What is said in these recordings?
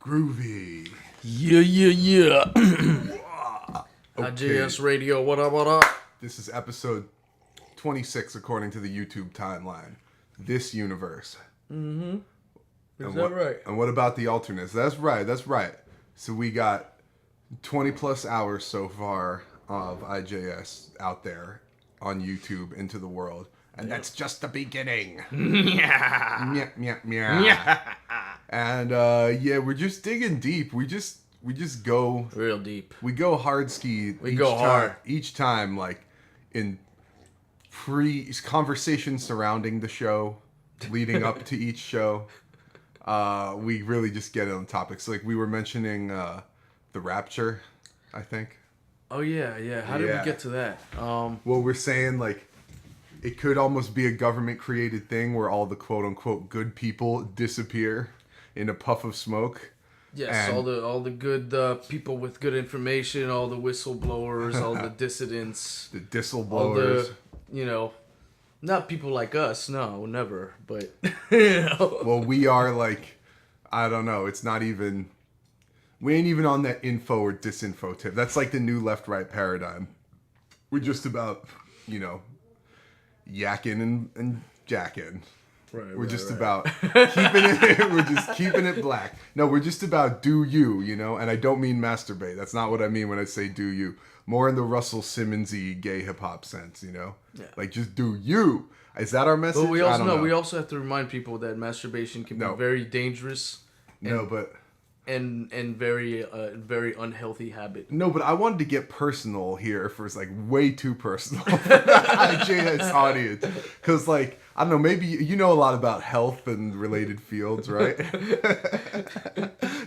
Groovy. Yeah. Okay. IJS Radio, what up? This is episode 26 according to the YouTube timeline. This universe. Mm-hmm. Is And that right? And what about the alternates? That's right. So we got 20 plus hours so far of IJS out there on YouTube into the world. And that's just the beginning. Yeah. Meow. And we're just digging deep. We just go Real deep. We go hard ski. We go hard each time, like in conversations surrounding the show, leading up to each show. We really just get on topics. Like we were mentioning the Rapture, I think. Oh yeah. How did we get to that? Well, we're saying like it could almost be a government created thing where all the quote unquote good people disappear in a puff of smoke. Yes, all the good people with good information, all the whistleblowers, all the dissidents, the disselblowers. all the, not people like us. No, never. But Well, we are like, I don't know. It's not even. We ain't even on that info or disinfo tip. That's like the new left-right paradigm. We're just about, yakking and jacking. Right, we're just about keeping it. We're just keeping it black. No, we're just about do you, and I don't mean masturbate. That's not what I mean when I say do you. More in the Russell Simmons-y gay hip hop sense, Yeah. Like just do you. Is that our message? But we also have to remind people that masturbation can be very dangerous. And very unhealthy habit. No, but I wanted to get personal here for it's like way too personal for the IJS audience. Because like, I don't know, maybe you know a lot about health and related fields, right?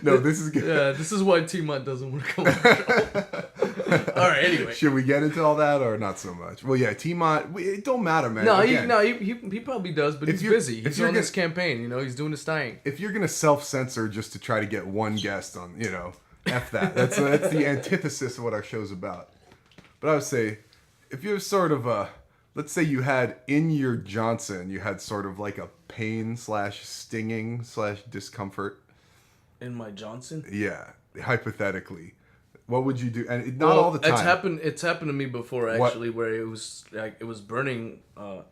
No, this is good. Yeah, this is why T-Mont doesn't want to come on the show. All right, anyway. Should we get into all that or not so much? Well, yeah, T-Mont, it don't matter, man. He probably does, but he's busy. He's on this campaign, he's doing his thing. If you're going to self-censor just to try to get one guest on, F that. That's the antithesis of what our show's about. But I would say, if you're sort of let's say you had in your Johnson, you had sort of like a pain / stinging / discomfort. In my Johnson? Yeah, hypothetically. What would you do? And not all the time. It's happened to me before, actually, where it was like it was burning. I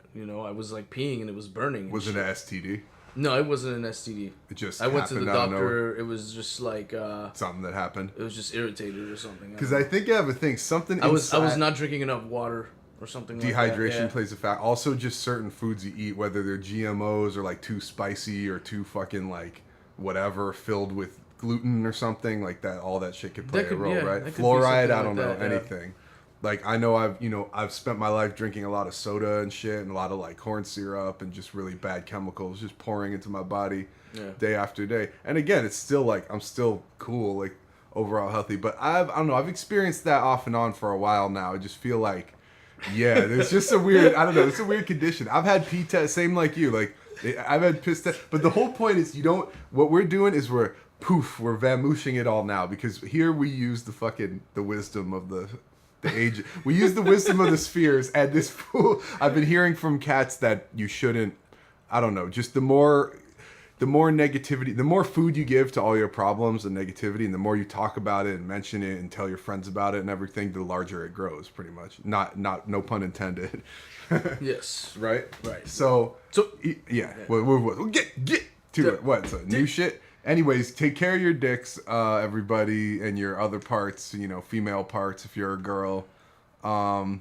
was like peeing and it was burning. Was it an STD? No, it wasn't an STD. It just I went to the doctor. It was just like something that happened. It was just irritated or something. Because I think I have a thing. Something. I was not drinking enough water or something. Dehydration plays a factor. Also, just certain foods you eat, whether they're GMOs or like too spicy or too fucking like whatever filled with gluten or something like that. All that shit could play a role, right? Fluoride, I don't know anything. Like I know I've spent my life drinking a lot of soda and shit and a lot of like corn syrup and just really bad chemicals just pouring into my body day after day. And again, it's still like I'm still cool, like overall healthy. But I don't know. I've experienced that off and on for a while now. I just feel like there's just a weird. I don't know. It's a weird condition. I've had pee test, same like you. Like I've had piss test. But the whole point is what we're doing is we're vamoosing it all now because here we use the wisdom of the age. We use the wisdom of the spheres and this fool. I've been hearing from cats that you shouldn't, I don't know, just the more negativity, the more food you give to all your problems and negativity and the more you talk about it and mention it and tell your friends about it and everything, the larger it grows pretty much. Not no pun intended. Yes. Right? Right. So yeah. We'll get to it. What? So new shit? Anyways, take care of your dicks, everybody, and your other parts, female parts if you're a girl. I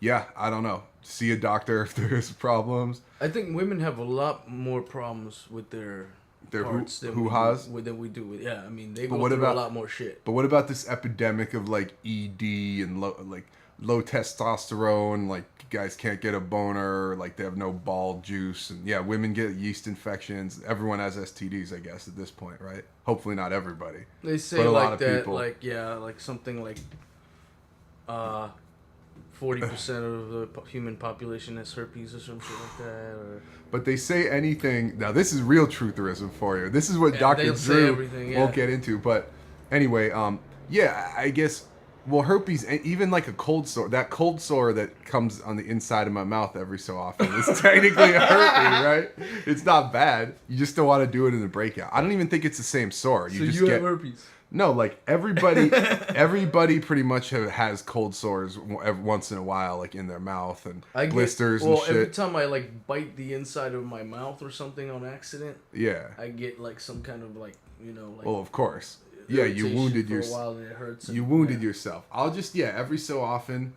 don't know. See a doctor if there's problems. I think women have a lot more problems with their parts than we do with. Yeah, I mean, they go through a lot more shit. But what about this epidemic of, like, ED and, low testosterone, like, guys can't get a boner, like, they have no ball juice, and, women get yeast infections. Everyone has STDs, I guess, at this point, right? Hopefully not everybody. They say like that, people. Like something like 40% of the human population has herpes or something like that. But they say anything. Now, this is real trutherism for you. This is what Dr. Drew won't get into. But anyway, I guess Well, herpes, even like a cold sore, that cold sore that comes on the inside of my mouth every so often is technically a herpes, right? It's not bad. You just don't want to do it in the breakout. I don't even think it's the same sore. So you have herpes? No, like everybody pretty much has cold sores once in a while, like in their mouth and blisters and shit. Every time I like bite the inside of my mouth or something on accident, I get like some kind of like, you know, like. Well, of course. Yeah, you wounded yourself. You wounded yourself. I'll just every so often,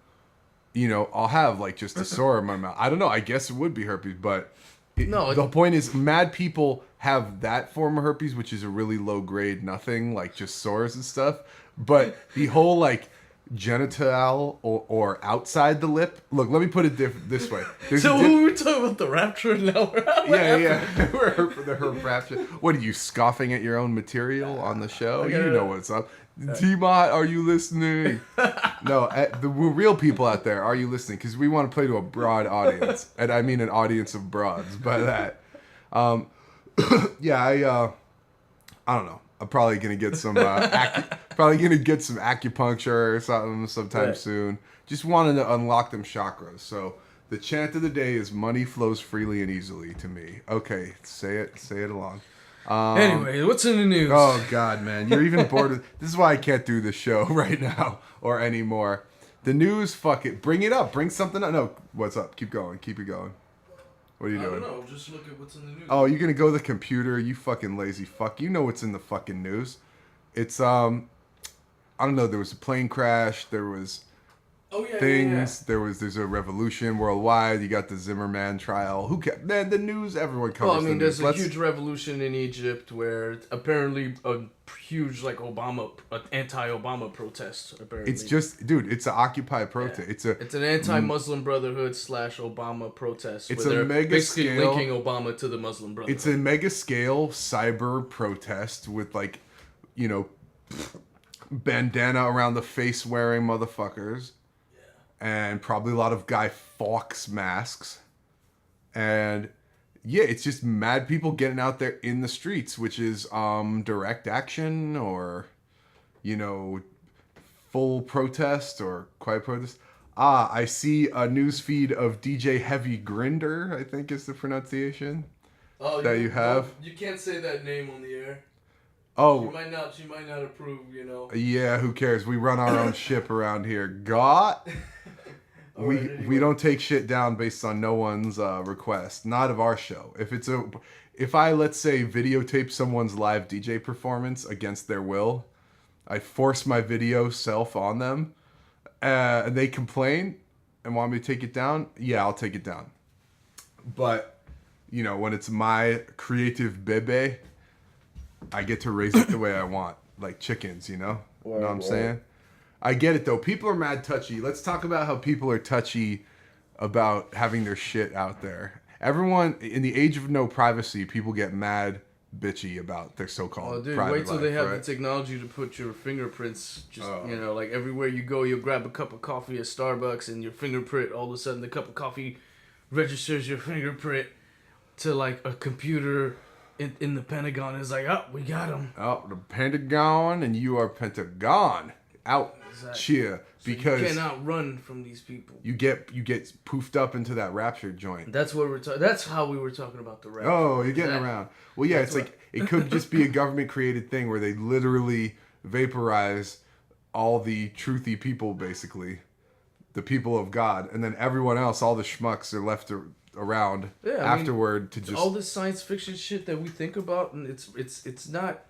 you know, I'll have like just a sore in my mouth. I don't know. I guess it would be herpes, but the point is, mad people have that form of herpes, which is a really low grade, nothing like just sores and stuff. But the whole like genital or outside the lip. Look, let me put it this way. So we were talking about the rapture now. We're the herp rapture. What are you scoffing at your own material on the show? You know what's up. T-Bot, are you listening? No, the real people out there, are you listening? Because we want to play to a broad audience, and I mean an audience of broads. By that, I don't know. I'm probably gonna get some acupuncture or something sometime soon. Just wanted to unlock them chakras. So the chant of the day is money flows freely and easily to me. Okay, say it along. Anyway, what's in the news? Oh God, man, you're even bored. This is why I can't do this show right now or anymore. The news, fuck it, bring it up, bring something up. No, what's up? Keep going, keep it going. What are you doing? I don't know. Just look at what's in the news. Oh, you're gonna go to the computer? You fucking lazy fuck. You know what's in the fucking news. It's I don't know. There was a plane crash. There was things. Yeah. There's a revolution worldwide. You got the Zimmerman trial. Who cares? The news. Everyone covers. Well, I mean, there's a huge revolution in Egypt where apparently a huge like anti-Obama protest. Apparently, it's just, dude. It's an Occupy protest. Yeah. It's an anti-Muslim Brotherhood / Obama protest. It's a mega basically scale, linking Obama to the Muslim Brotherhood. It's a mega scale cyber protest with like, you know, bandana around the face wearing motherfuckers. And probably a lot of Guy Fawkes masks. And yeah, it's just mad people getting out there in the streets, which is direct action or, you know, full protest or quiet protest. I see a news feed of DJ Heavy Grinder, I think is the pronunciation. That you have. You can't say that name on the air. Oh. She might not approve, you know. Yeah, who cares? We run our own ship around here. Got... We don't take shit down based on no one's request. Not of our show. If I let's say videotape someone's live DJ performance against their will, I force my video self on them, and they complain and want me to take it down. Yeah, I'll take it down. But you know, when it's my creative bebe, I get to raise it the way I want, like chickens. You know what I'm saying? I get it, though. People are mad touchy. Let's talk about how people are touchy about having their shit out there. Everyone, in the age of no privacy, people get mad bitchy about their so-called private life. Wait till they have the technology to put your fingerprints, you know, like everywhere you go, you'll grab a cup of coffee at Starbucks and your fingerprint, all of a sudden the cup of coffee registers your fingerprint to like a computer in the Pentagon. It's like, oh, we got him. Oh, the Pentagon, and you are Pentagon. Out. Exactly. Cheer, because you cannot run from these people. You get poofed up into that rapture joint. That's what we're talking. That's how we were talking about the rapture. Oh, you're getting around. Well, yeah, it's like it could just be a government created thing where they literally vaporize all the truthy people, basically, the people of God, and then everyone else, all the schmucks, are left around afterward to just all this science fiction shit that we think about, and it's not.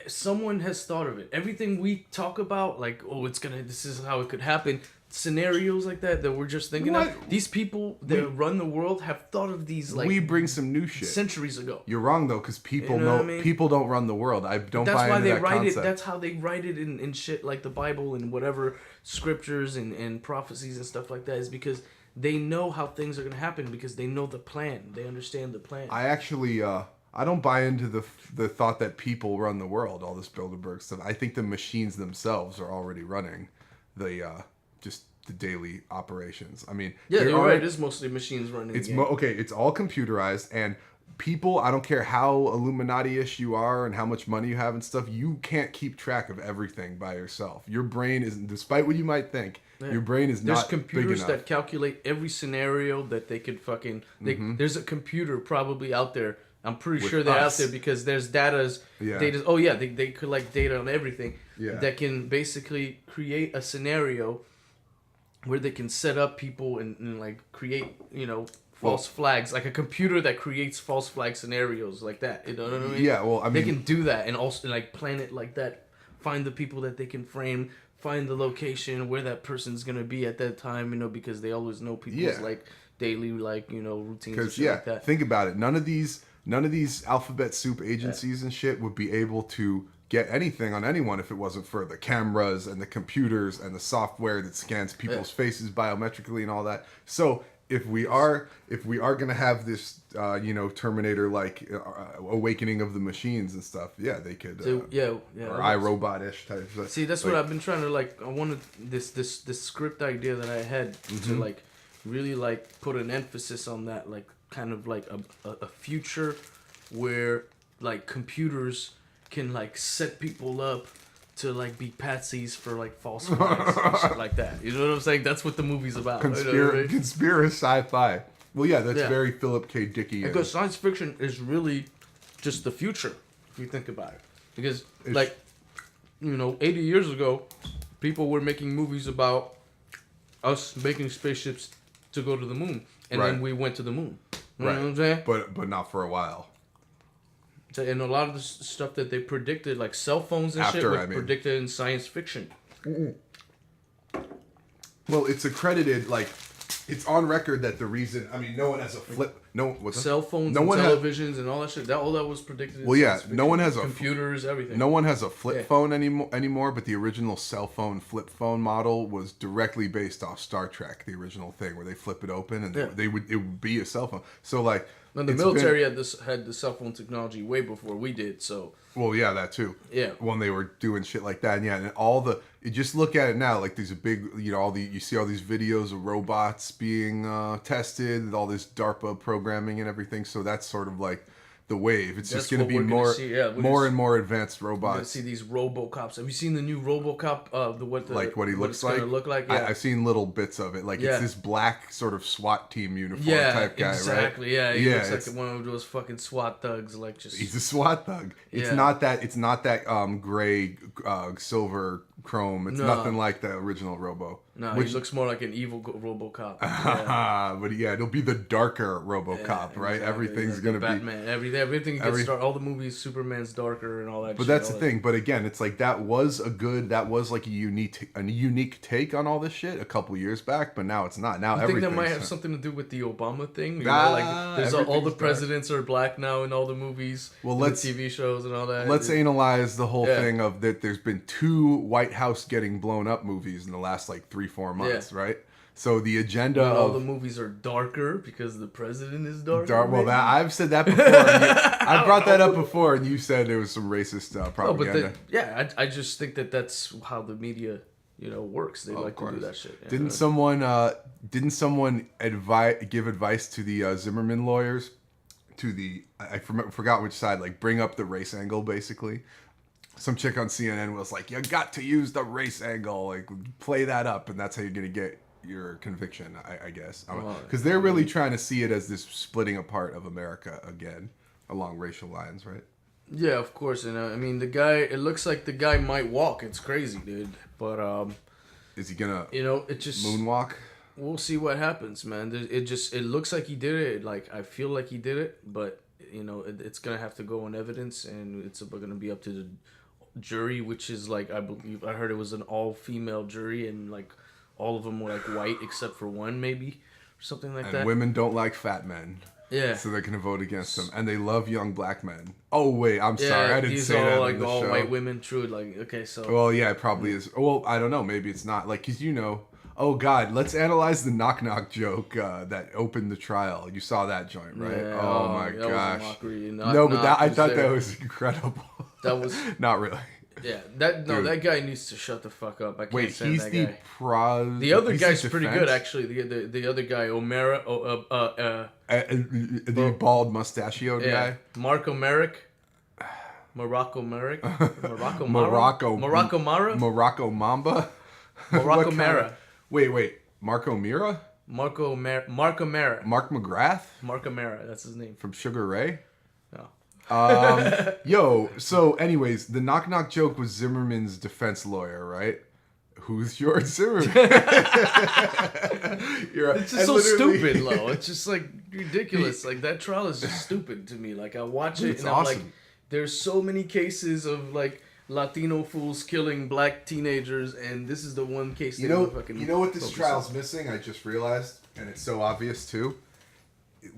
Someone has thought of it. Everything we talk about, like, this is how it could happen. Scenarios like that we're just thinking of. These people that run the world have thought of these, like, we bring some new shit centuries ago. You're wrong though, because people people don't run the world. I don't buy into that concept. That's how they write it in shit like the Bible and whatever scriptures and prophecies and stuff like that, is because they know how things are gonna happen, because they know the plan. They understand the plan. I actually I don't buy into the thought that people run the world, all this Bilderberg stuff. I think the machines themselves are already running the just the daily operations. I mean, yeah, you're right. It is mostly machines running. It's it's all computerized, and people, I don't care how Illuminati-ish you are and how much money you have and stuff, you can't keep track of everything by yourself. Your brain isn't, despite what you might think, your brain is not big enough. There's computers that calculate every scenario that they could fucking... There's a computer probably out there. I'm pretty sure they're out there because there's data. Oh yeah, they collect data on everything that can basically create a scenario where they can set up people and like create, false flags, like a computer that creates false flag scenarios like that. You know what I mean? Yeah, well, I mean... They can do that and also, like, plan it like that. Find the people that they can frame, find the location where that person's going to be at that time, because they always know people's, like, daily, like, routines and shit like that. Think about it. None of these alphabet soup agencies and shit would be able to get anything on anyone if it wasn't for the cameras and the computers and the software that scans people's faces biometrically and all that. So... If we are gonna have this, Terminator like awakening of the machines and stuff, they could. Or iRobot-ish type. See, that's what I've been trying to like. I wanted this script idea that I had to like really like put an emphasis on that, like kind of like a future where like computers can like set people up to like be patsies for like false flags and shit like that. You know what I'm saying? That's what the movie's about. Conspiracy sci-fi. Well, that's very Philip K. Dicky. Because science fiction is really just the future, if you think about it. Because 80 years ago, people were making movies about us making spaceships to go to the moon, and then we went to the moon. You know what I'm saying? But not for a while. And a lot of the stuff that they predicted, like cell phones and shit, was predicted in science fiction. Well, it's accredited, like, it's on record that the reason, no one has a flip, cell phones and televisions and all that shit, all that was predicted in science fiction. No one has computers, everything. No one has a flip phone anymore, but the original cell phone flip phone model was directly based off Star Trek, the original thing, where they flip it open and it would be a cell phone. So, like... And the military had the cell phone technology way before we did, so... Well, yeah, that too. Yeah. When they were doing shit like that, and you just look at it now, like there's a big, you see all these videos of robots being tested, all this DARPA programming and everything, so that's sort of like the wave. It's just going to be more and more advanced robots. We're going to see these RoboCops. Have you seen the new RoboCop? What he looks like? Look like? Yeah. I've seen little bits of it. Like it's this black sort of SWAT team uniform type guy, exactly. right? Yeah, he looks like one of those fucking SWAT thugs. Like he's a SWAT thug. It's not that gray silver chrome. It's nothing like the original Robo. No, he looks more like an evil RoboCop. But it'll be the darker RoboCop, right? Exactly. Everything's gonna Batman, be everything gets dark. All the movies, Superman's darker and all that. But that's the thing. But again, it's like that was like a unique take on all this shit a couple years back. But now it's not. Now everything. I think that might have something to do with the Obama thing. Like there's all the presidents are black now in all the movies, the TV shows and all that. Let's analyze the whole thing of that. There's been 2 White House getting blown up movies in the last like 3-4 months, right? So the agenda of all the movies are darker because the president is darker. Well, I've said that before. I brought that up before, and you said there was some racist propaganda. I just think that's how the media, works. They like to do that shit. Didn't someone give advice to the Zimmerman lawyers? I forgot which side. Like bring up the race angle, basically. Some chick on CNN was like, "You got to use the race angle, like play that up, and that's how you're gonna get your conviction." I guess because they're really trying to see it as this splitting apart of America again along racial lines, right? Yeah, of course. And the guy. It looks like the guy might walk. It's crazy, dude. But is he gonna? It just moonwalk. We'll see what happens, man. It looks like he did it. Like I feel like he did it, but it's gonna have to go on evidence, and it's gonna be up to the jury, which is like I heard it was an all-female jury, and like all of them were like white except for one maybe or something like that. And women don't like fat men. Yeah. So they're gonna vote against them, and they love young black men. Oh wait, I'm sorry, I didn't say that. These are like all show. White women, true. Like okay, so. Well, yeah, it probably is. Well, I don't know. Maybe it's not. Like, cause oh God, let's analyze the knock knock joke that opened the trial. You saw that joint, right? Yeah, my gosh. Was a mockery. I thought that was incredible. That was not really. Yeah, that guy needs to shut the fuck up. I can't stand that guy. The other guy's pretty good, actually. The other guy, O'Mara, the bald mustachioed guy, Morocco Mara. Morocco Mara. Morocco Mamba. Morocco Mara. Wait, Marco Mira. Marco Mara. Mark McGrath. Marco Mara, that's his name. From Sugar Ray. No. So anyways, the knock joke was Zimmerman's defense lawyer, right? Who's George Zimmerman? It's just so stupid, Lo. It's just like ridiculous. Like that trial is just stupid to me. Like I watch it and I'm like, there's so many cases of like Latino fools killing black teenagers, and this is the one case. You know what this trial's missing? I just realized, and it's so obvious too.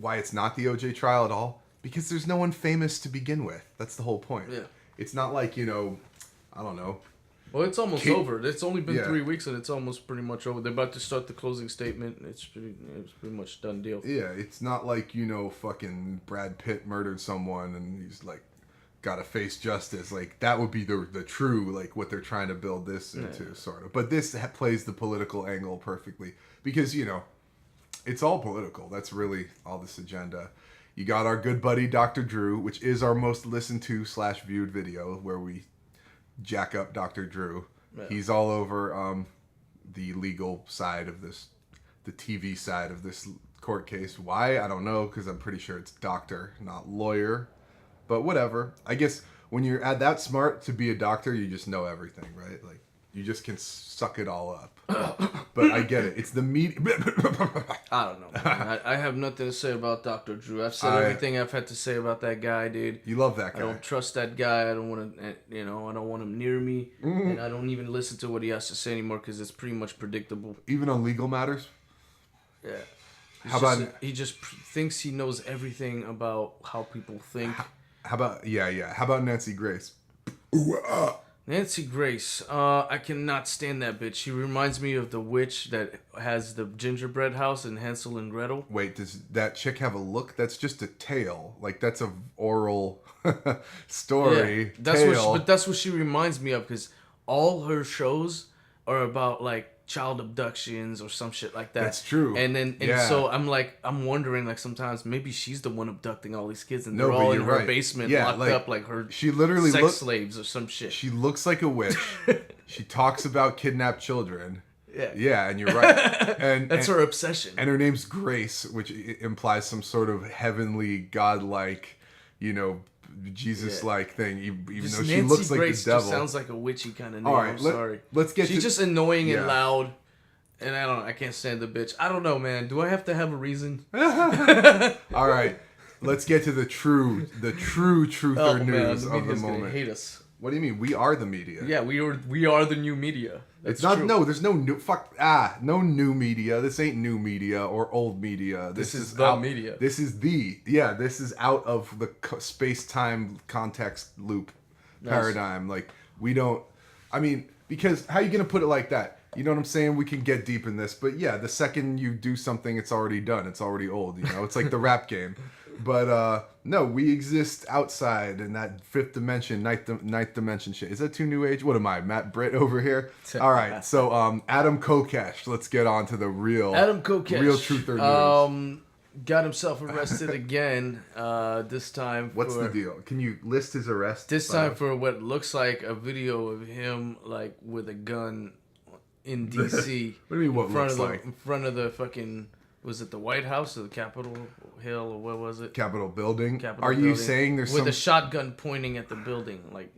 Why it's not the OJ trial at all? Because there's no one famous to begin with. That's the whole point. Yeah. It's not like, I don't know. Well, it's almost over. It's only been 3 weeks, and it's almost pretty much over. They're about to start the closing statement. It's pretty much done deal. Yeah, it's not like, fucking Brad Pitt murdered someone, and he's like, got to face justice. Like, that would be the true, like, what they're trying to build this into, sort of. But this plays the political angle perfectly. Because, it's all political. That's really all this agenda. You got our good buddy Dr. Drew, which is our most listened to / viewed video, where we jack up Dr. Drew. Yeah. He's all over the legal side of this, the TV side of this court case. Why? I don't know, because I'm pretty sure it's doctor, not lawyer. But whatever. I guess when you're that smart to be a doctor, you just know everything, right? Like, you just can suck it all up. But I get it. It's the media. I don't know. I have nothing to say about Dr. Drew. I've said everything I've had to say about that guy, dude. You love that guy. I don't trust that guy. I don't want to, I don't want him near me. Mm-hmm. And I don't even listen to what he has to say anymore because it's pretty much predictable. Even on legal matters? Yeah. He just thinks he knows everything about how people think. How about Nancy Grace? Nancy Grace, I cannot stand that bitch. She reminds me of the witch that has the gingerbread house in Hansel and Gretel. Wait, does that chick have a look? That's just a tale. Like, that's a oral story. Yeah, that's what she reminds me of, because all her shows are about, like, child abductions or some shit like that. That's true. So I'm wondering, like, sometimes maybe she's the one abducting all these kids and they're all in her basement locked up like her sex slaves or some shit. She looks like a witch. She talks about kidnapped children. Yeah, and you're right. And that's her obsession. And her name's Grace, which implies some sort of heavenly, godlike, Jesus-like thing, even though she looks like the devil. Just sounds like a witchy kind of name. All right, sorry. Let's get. She's just annoying and loud, and I don't know. I can't stand the bitch. I don't know, man. Do I have to have a reason? All right, let's get to the true truther news of the moment. Gonna hate us. What do you mean? We are the media. Yeah, we are the new media. That's it's not true. No. There's no new no new media. This ain't new media or old media. This is the media. This is This is out of the space-time context loop paradigm. Like, we don't. I mean, because how are you gonna put it like that? You know what I'm saying? We can get deep in this, but yeah, the second you do something, it's already done. It's already old. It's like the rap game. But no, we exist outside in that fifth dimension, ninth dimension shit. Is that too new age? What am I, Matt Britt over here? All right, so Adam Kokesh. Let's get on to the real truther news. Got himself arrested again. This time. What's the deal? Can you list his arrest? This time for what looks like a video of him like with a gun in DC. What do you mean? What looks like? In front of the fucking. Was it the White House or the Capitol Hill or what was it? Capitol building. Are you saying there's with a shotgun pointing at the building like?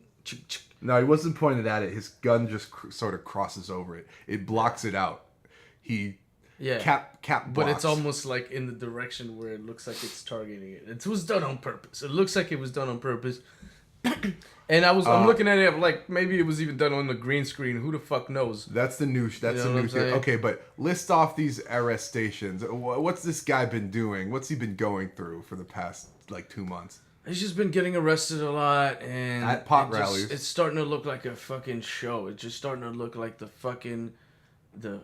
No, he wasn't pointed at it. His gun just sort of crosses over it. It blocks it out. Cap blocks. But it's almost like in the direction where it looks like it's targeting it. It was done on purpose. It looks like it was done on purpose. And I'm looking at it like maybe it was even done on the green screen. Who the fuck knows? That's the new. That's the new thing. Okay, but list off these arrestations. What's this guy been doing? What's he been going through for the past like 2 months? He's just been getting arrested a lot, and at pot rallies. It's starting to look like a fucking show. It's just starting to look like the fucking the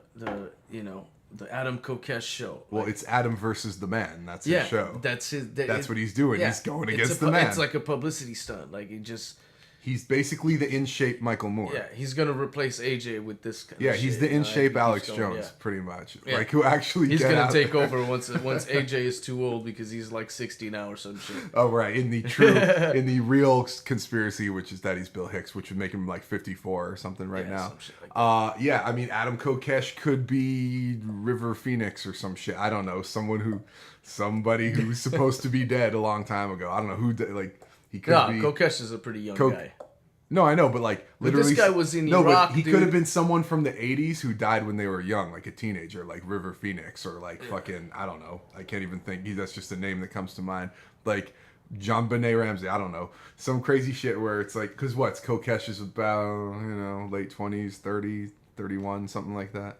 Adam Kokesh show. Well, it's Adam versus the man. That's his show. That's his. That's what he's doing. He's going against the man. It's like a publicity stunt. Like he just. He's basically the in-shape Michael Moore. Yeah, he's gonna replace AJ with this kind of shit. He's the in-shape Alex Jones, pretty much. Yeah. Like, who actually he's gonna take over once AJ is too old because he's like 60 now or some shit. Oh, right. In the real conspiracy, which is that he's Bill Hicks, which would make him like 54 or something now. Some shit like that. Yeah, I mean, Adam Kokesh could be River Phoenix or some shit. I don't know. Somebody who's supposed to be dead a long time ago. I don't know who, he could be. Kokesh is a pretty young guy. No, I know, but literally. But this guy was in Iraq. No, but he could have been someone from the 80s who died when they were young, like a teenager, like River Phoenix or fucking, I don't know. I can't even think. That's just a name that comes to mind. Like John Benet Ramsey, I don't know. Some crazy shit where it's like, because Kokesh is about, late 20s, 30, 31, something like that.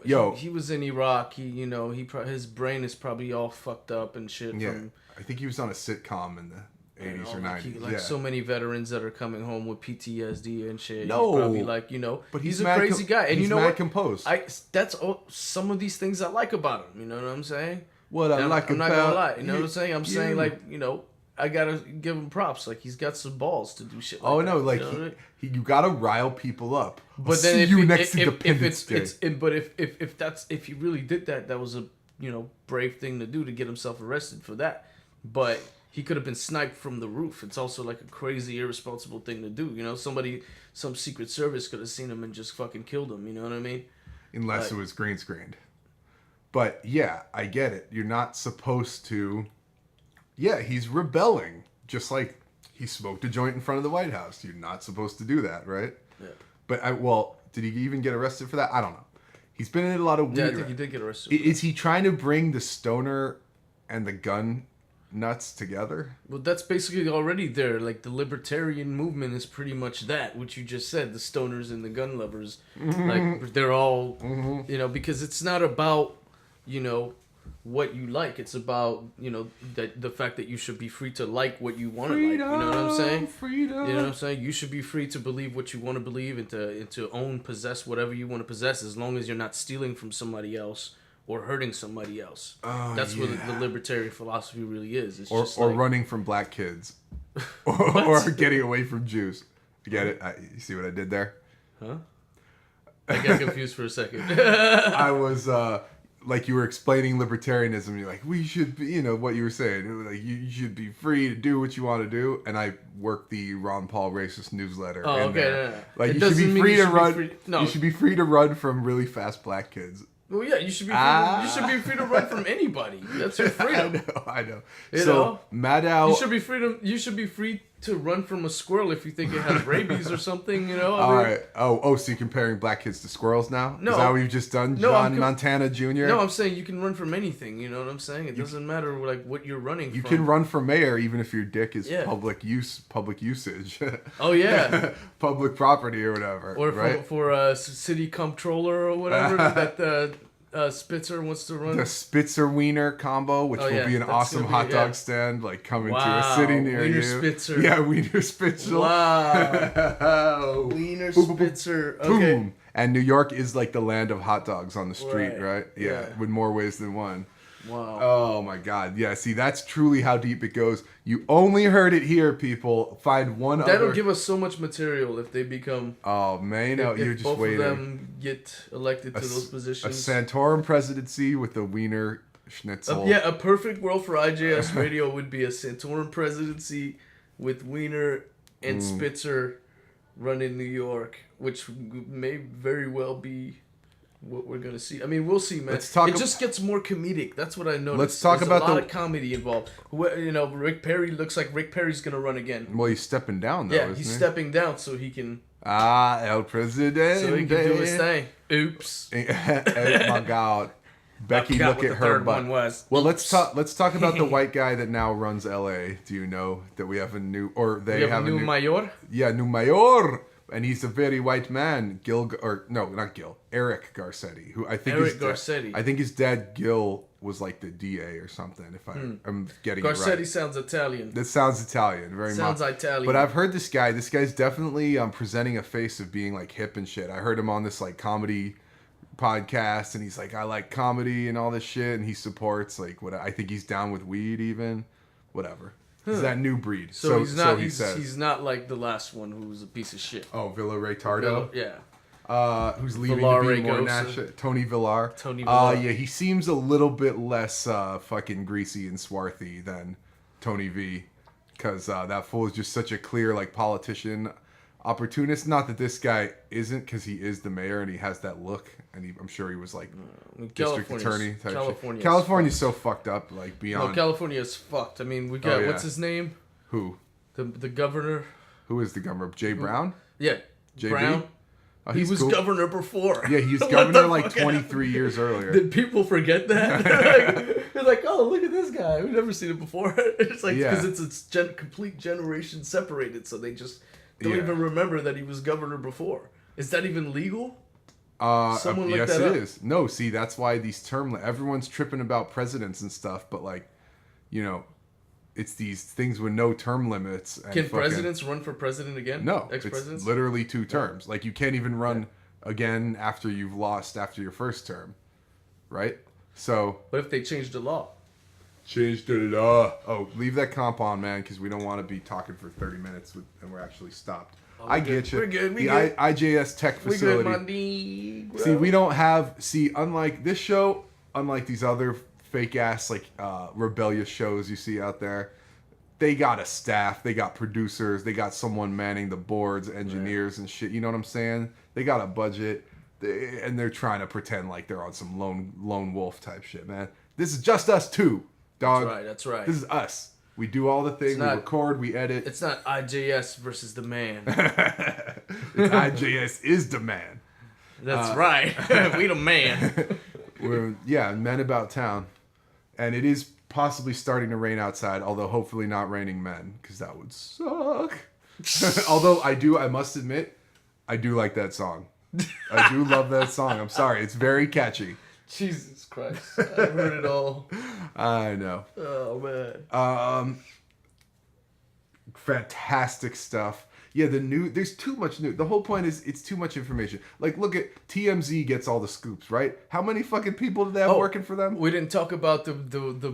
Well, he was in Iraq. His brain is probably all fucked up and shit. Yeah, I think he was on a sitcom in the 80s or 90s. So many veterans that are coming home with PTSD and shit. No, he's probably but he's a crazy guy, and he's mad composed. That's some of these things I like about him. You know what I'm saying? I'm not gonna lie. You know what I'm saying? I'm saying I gotta give him props. Like, he's got some balls to do shit. You gotta rile people up. But then if he really did that, that was a brave thing to do to get himself arrested for that. But he could have been sniped from the roof. It's also like a crazy, irresponsible thing to do. Some Secret Service could have seen him and just fucking killed him. You know what I mean? Unless it was green screened. But yeah, I get it. You're not supposed to. Yeah, he's rebelling. Just like he smoked a joint in front of the White House. You're not supposed to do that, right? Yeah. But did he even get arrested for that? I don't know. He's been in a lot of weird. Yeah, I think he did get arrested. Is he trying to bring the stoner and the gun nuts together? Well, that's basically already there. Like, the libertarian movement is pretty much that, which you just said, the stoners and the gun lovers. Mm-hmm. Like, they're all, because it's not about, what you like. It's about, the fact that you should be free to like what you want to like. You know what I'm saying? Freedom. You know what I'm saying? You should be free to believe what you want to believe and to possess whatever you want to possess, as long as you're not stealing from somebody else or hurting somebody else. That's what the libertarian philosophy really is. It's or running from black kids. or getting away from Jews. You get it? You see what I did there? Huh? I got confused for a second. I was, you were explaining libertarianism. You're like, we should be, what you were saying. It was like, you should be free to do what you want to do. And I worked the Ron Paul racist newsletter. Oh, okay. No. Like, you should be free to run. You should be free to run from really fast black kids. Well, yeah, you should be free to run from anybody. That's your freedom. I know. So Maddow, you should be free to run from a squirrel if you think it has rabies or something. All right. Oh, so you're comparing black kids to squirrels now? No. Is that what you've just done, John Montana Jr.? No, I'm saying you can run from anything. You know what I'm saying? It doesn't matter what you're running from. You can run for mayor even if your dick is public usage. Oh yeah. Public property or whatever. Or right? for a city comptroller or whatever that Spitzer wants to run. The Spitzer Wiener combo, which will be an awesome hot dog stand, coming to a city near Wiener you. Spitzer. Yeah, Wiener Spitzer. Wow. Wiener Spitzer. Okay. Boom. And New York is like the land of hot dogs on the street, right? Yeah, with more ways than one. Wow. Oh my God. Yeah, see, that's truly how deep it goes. You only heard it here, people. Find one other. That'll give us so much material if they become. Oh, man. No, you're just waiting. Both of them get elected to those positions. A Santorum presidency with a Wiener Schnitzel. A perfect world for IJS radio would be a Santorum presidency with Wiener and Spitzer running New York, which may very well be what we're gonna see. I mean, we'll see, man. It just gets more comedic. That's what I noticed. Let's talk about a lot of comedy involved. Rick Perry looks like Rick Perry's gonna run again. Well, he's stepping down though. Yeah, he's stepping down so he can. El Presidente. So he can do his thing. Oops. Oh my God. Becky, look at her butt. Well, let's talk about the white guy that now runs LA. Do you know that we have a new have a new mayor? Yeah, new mayor. And he's a very white man, Eric Garcetti, who I think I think his dad Gil was like the DA or something. If I'm getting it right. Garcetti sounds Italian. That sounds Italian, very much. Sounds Italian. But I've heard this guy. This guy's definitely presenting a face of being like hip and shit. I heard him on this like comedy podcast, and he's like, I like comedy and all this shit, and he supports like what I think he's down with weed even, whatever. He's that new breed. So he's not. He's not like the last one who was a piece of shit. Oh, Villa Retardo. Yeah. Who's leaving Villar to be more national? Tony Villar. Yeah, he seems a little bit less fucking greasy and swarthy than Tony V, because that fool is just such a clear like politician opportunist. Not that this guy isn't, because he is the mayor and he has that look, and I'm sure he was like district attorney type shit. California's so fucked up, like beyond. No, California's fucked. I mean, we got what's his name? Who? The governor. Who is the governor? Jay Brown? Yeah, JB? Brown. Oh, he was governor before. Yeah, he was governor like 23 years earlier. Did people forget that? They're like, oh, look at this guy. We've never seen it before. It's like, because it's complete generation separated, so they just don't even remember that he was governor before. Is that even legal? Someone look that up. Yes, it is. No, see, that's why these everyone's tripping about presidents and stuff, but like, you know, it's these things with no term limits. And can presidents run for president again? No, it's literally 2 terms. Like, you can't even run again after you've lost after your first term, right? So. What if they change the law? Change the law. Oh, leave that comp on, man, because we don't want to be talking for 30 minutes and we're actually stopped. Oh, I get you. We're good. The IJS tech facility. We're good, see, we don't have. See, unlike this show, unlike these other fake ass like rebellious shows you see out there, they got a staff, they got producers, they got someone manning the boards, engineers and shit. You know what I'm saying? They got a budget, and they're trying to pretend like they're on some lone wolf type shit, man. This is just us two, dog. That's right. This is us. We do all the things. We record, we edit. It's not IJS versus the man. IJS is the man. That's right. We the man. We're men about town. And it is possibly starting to rain outside, although hopefully not raining men, because that would suck. Although I must admit, I do like that song. I do love that song. I'm sorry. It's very catchy. Jesus Christ. I've heard it all. I know. Oh, man. Fantastic stuff. Yeah, there's too much new. The whole point is it's too much information. Like, look at TMZ gets all the scoops, right? How many fucking people did they have working for them? We didn't talk about the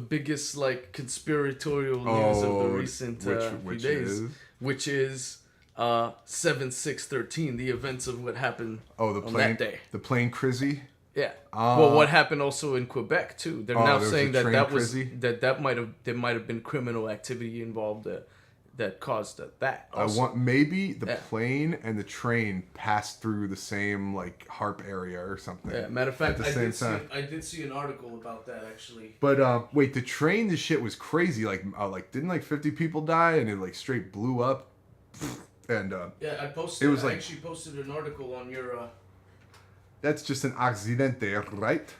biggest, like, conspiratorial news of the recent few days. Which is 7/6/13, the events of what happened on that day. The plane Crizzy? Yeah. Well, what happened also in Quebec, too. They're now saying there might have been criminal activity involved that caused that. Also. Maybe the plane and the train passed through the same like HARP area or something. Yeah, matter of fact, I did see an article about that actually. But wait, the train, the shit was crazy. Like didn't like 50 people die and it like straight blew up. And I posted. I actually posted an article on your. That's just an accidente, right?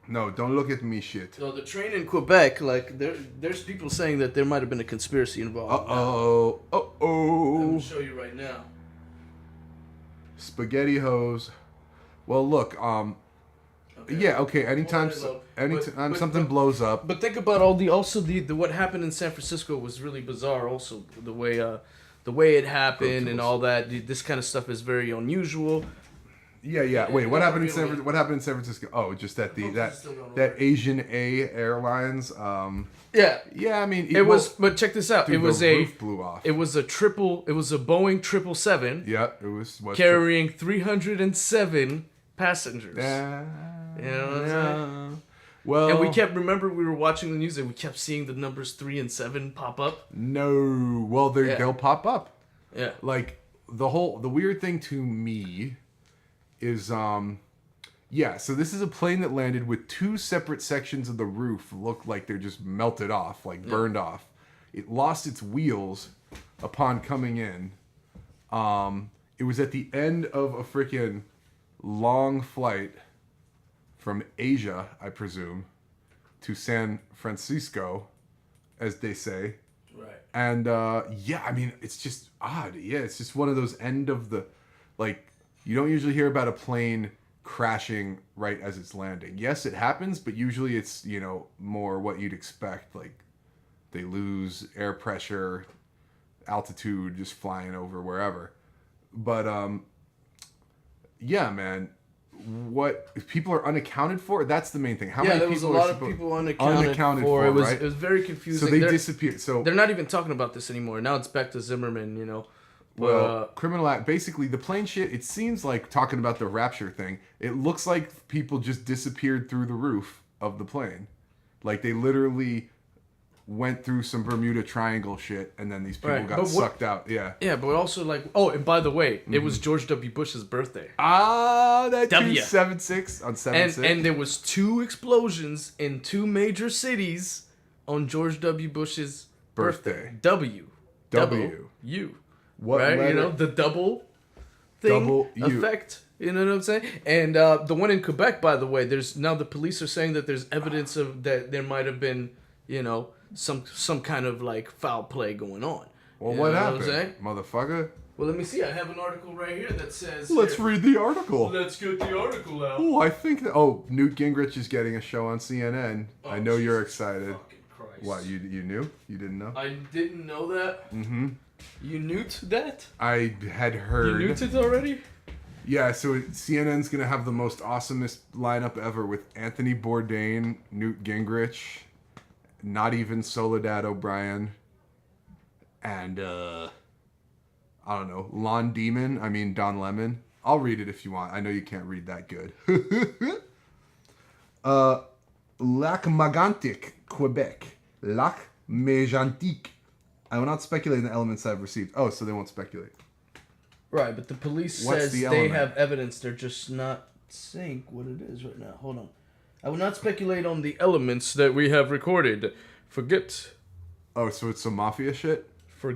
No, don't look at me, shit. So the train in Quebec, like there's people saying that there might have been a conspiracy involved. Uh-oh. I'm gonna show you right now. Spaghetti hose. Well, look, anytime something blows up. But think about the what happened in San Francisco was really bizarre. Also, the way it happened and all that. This kind of stuff is very unusual. Yeah. Wait, what happened in San Francisco? Oh, just that that Asian A Airlines. Yeah. I mean, but check this out. Dude, the roof blew off. It was a Boeing 777. Yeah, it was carrying 307 passengers. You know what I'm saying? Well, and we were watching the news and we kept seeing the numbers 3 and 7 pop up. No, well they'll pop up. Yeah, like the weird thing to me is so this is a plane that landed with 2 separate sections of the roof look like they're just melted off, like burned off. It lost its wheels upon coming in. It was at the end of a freaking long flight from Asia, I presume, to San Francisco, as they say. Right. And I mean, it's just odd. Yeah, it's just one of those end of the you don't usually hear about a plane crashing right as it's landing. Yes, it happens, but usually it's, more what you'd expect. Like, they lose air pressure, altitude, just flying over wherever. But, man, what people are unaccounted for. That's the main thing. How many there was people a lot of people unaccounted for. It was very confusing. So they disappeared. So they're not even talking about this anymore. Now it's back to Zimmerman. You know. Well, criminal act. Basically, the plane shit. It seems like talking about the rapture thing. It looks like people just disappeared through the roof of the plane, like they literally went through some Bermuda Triangle shit, and then these people got sucked out. Yeah. Yeah, but also like, oh, and by the way, it was George W. Bush's birthday. That 7/6 on 7/6. And there was 2 explosions in 2 major cities on George W. Bush's birthday. W. What right? letter? You know, the double thing effect. You know what I'm saying? And the one in Quebec, by the way, there's now the police are saying that there's evidence of that there might have been, you know, some kind of like foul play going on. Well, what happened, motherfucker? Well, let me see. I have an article right here that says. Let's read the article. Let's get the article out. Oh, I think that. Oh, Newt Gingrich is getting a show on CNN. Oh, I know you're excited. Fucking Christ. What, you knew? You didn't know? I didn't know that. Mm-hmm. You knew that? I had heard. You knew it already? Yeah, so CNN's going to have the most awesomest lineup ever with Anthony Bourdain, Newt Gingrich, not even Soledad O'Brien, and, I don't know, Don Lemon. I'll read it if you want. I know you can't read that good. Lac Magantic, Quebec. Lac Mégantic. I will not speculate in the elements I've received. Oh, so they won't speculate. Right, but the police says they have evidence. They're just not saying what it is right now. Hold on. I will not speculate on the elements that we have recorded. Forget. Oh, so it's some mafia shit?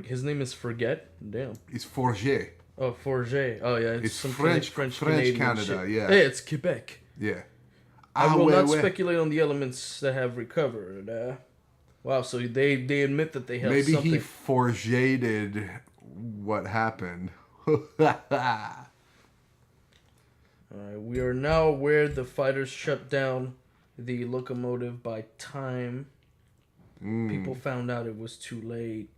His name is Forget? Damn. It's Forget. Oh, Forget. Oh, yeah. It's some French Canada, shit. Yeah. Hey, it's Quebec. Yeah. I will not speculate on the elements that have recovered. Wow, so they admit that they have something. Maybe he forgated what happened. Alright, we are now aware the fighters shut down the locomotive by time. People found out it was too late.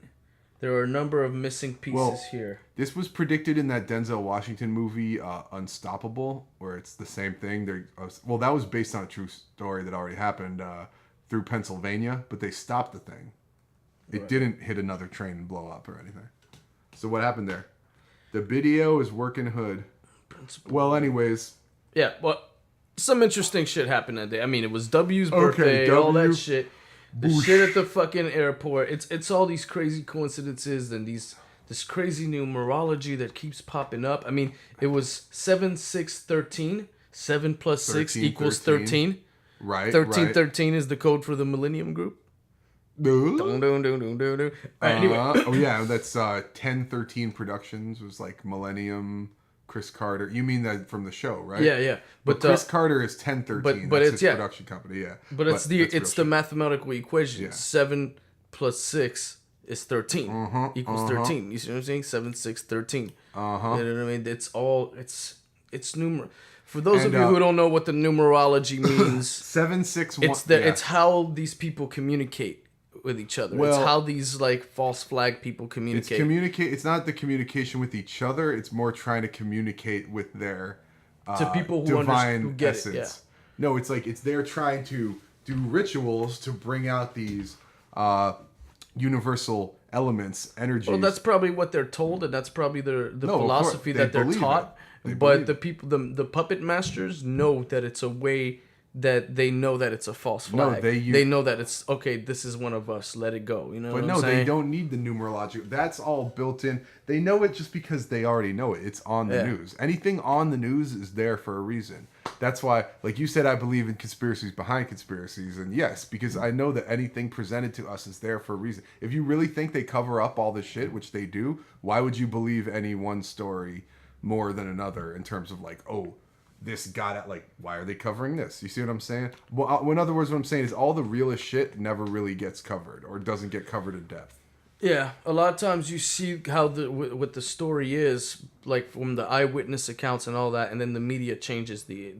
There are a number of missing pieces here. This was predicted in that Denzel Washington movie, Unstoppable, where it's the same thing. That was based on a true story that already happened through Pennsylvania, but they stopped the thing. It didn't hit another train and blow up or anything. So what happened there? The video is working hood. Well, anyways. Yeah, well, some interesting shit happened that day. I mean, it was W's birthday, all that shit. The shit at the fucking airport. It's all these crazy coincidences and this crazy numerology that keeps popping up. I mean, it was 7, 6, 13. 7 plus 6 equals 13. Right. 13 is the code for the Millennium Group. Anyway. Oh yeah, that's 1013 Productions was like Millennium, Chris Carter. You mean that from the show, right? Yeah. But Chris Carter is 1013. But that's it's his production company, yeah. But it's the mathematical equation. Yeah. 7 plus 6 is 13 equals 13. You see what I'm saying? 7, 6, 13. You know what I mean? It's numerous. For those of you who don't know what the numerology means, 7, 6, 1. It's how these people communicate with each other. Well, it's how these like false flag people communicate. It's not the communication with each other. It's more trying to communicate with their to people who get essence. It. Yeah. No, it's like they're trying to do rituals to bring out these universal elements, energies. Well, that's probably what they're told, and that's probably the philosophy that they're taught. But the people, the puppet masters know that it's a way that they know that it's a false flag. No, they know that it's okay. This is one of us. Let it go. You know. But they don't need the numerology. That's all built in. They know it just because they already know it. It's on the news. Anything on the news is there for a reason. That's why, like you said, I believe in conspiracies behind conspiracies. And yes, because I know that anything presented to us is there for a reason. If you really think they cover up all this shit, which they do, why would you believe any one story more than another in terms of like, oh, this got out, like, why are they covering this? You see what I'm saying? Well, in other words, what I'm saying is all the realest shit never really gets covered or doesn't get covered in depth. Yeah, a lot of times you see how what the story is, like from the eyewitness accounts and all that, and then the media changes the